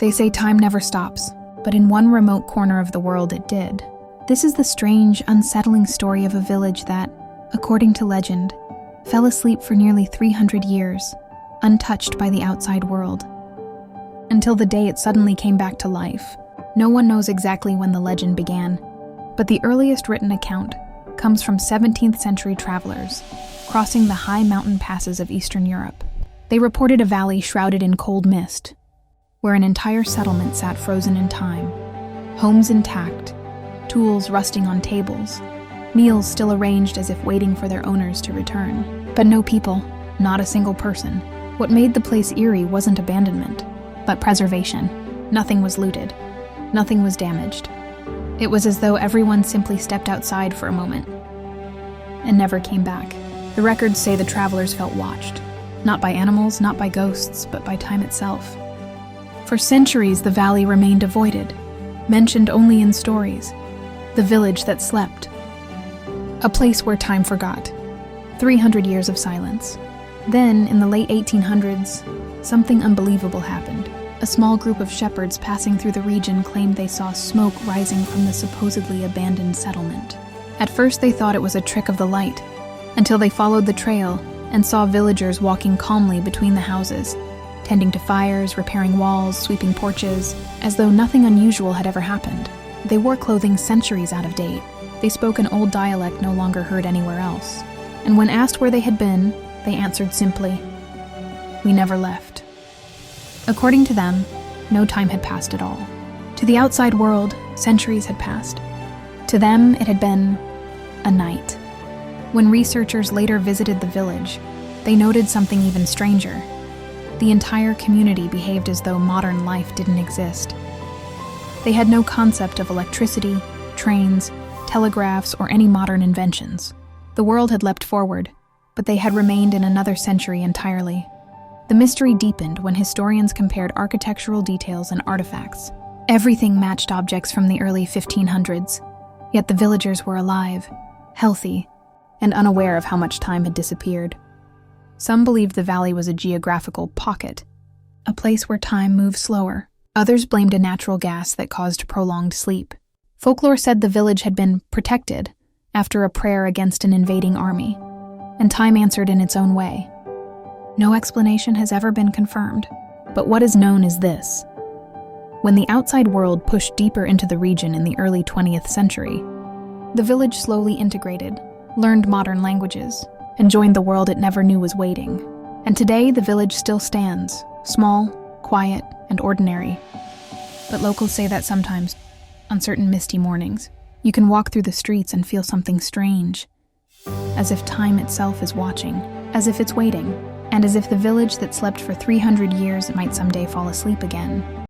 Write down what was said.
They say time never stops, but in one remote corner of the world it did. This is the strange, unsettling story of a village that, according to legend, fell asleep for nearly 300 years, untouched by the outside world. Until the day it suddenly came back to life. No one knows exactly when the legend began, but the earliest written account comes from 17th century travelers crossing the high mountain passes of Eastern Europe. They reported a valley shrouded in cold mist, where an entire settlement sat frozen in time, homes intact, tools rusting on tables, meals still arranged as if waiting for their owners to return. But no people, not a single person. What made the place eerie wasn't abandonment, but preservation. Nothing was looted. Nothing was damaged. It was as though everyone simply stepped outside for a moment and never came back. The records say the travelers felt watched, not by animals, not by ghosts, but by time itself. For centuries, the valley remained avoided, mentioned only in stories. The village that slept. A place where time forgot. 300 years of silence. Then, in the late 1800s, something unbelievable happened. A small group of shepherds passing through the region claimed they saw smoke rising from the supposedly abandoned settlement. At first they thought it was a trick of the light, until they followed the trail and saw villagers walking calmly between the houses, tending to fires, repairing walls, sweeping porches, as though nothing unusual had ever happened. They wore clothing centuries out of date. They spoke an old dialect no longer heard anywhere else. And when asked where they had been, they answered simply, "We never left." According to them, no time had passed at all. To the outside world, centuries had passed. To them, it had been a night. When researchers later visited the village, they noted something even stranger. The entire community behaved as though modern life didn't exist. They had no concept of electricity, trains, telegraphs, or any modern inventions. The world had leapt forward, but they had remained in another century entirely. The mystery deepened when historians compared architectural details and artifacts. Everything matched objects from the early 1500s, yet the villagers were alive, healthy, and unaware of how much time had disappeared. Some believed the valley was a geographical pocket, a place where time moved slower. Others blamed a natural gas that caused prolonged sleep. Folklore said the village had been protected after a prayer against an invading army, and time answered in its own way. No explanation has ever been confirmed, but what is known is this. When the outside world pushed deeper into the region in the early 20th century, the village slowly integrated, learned modern languages, and joined the world it never knew was waiting. And today, the village still stands, small, quiet, and ordinary. But locals say that sometimes, on certain misty mornings, you can walk through the streets and feel something strange, as if time itself is watching, as if it's waiting, and as if the village that slept for 300 years might someday fall asleep again.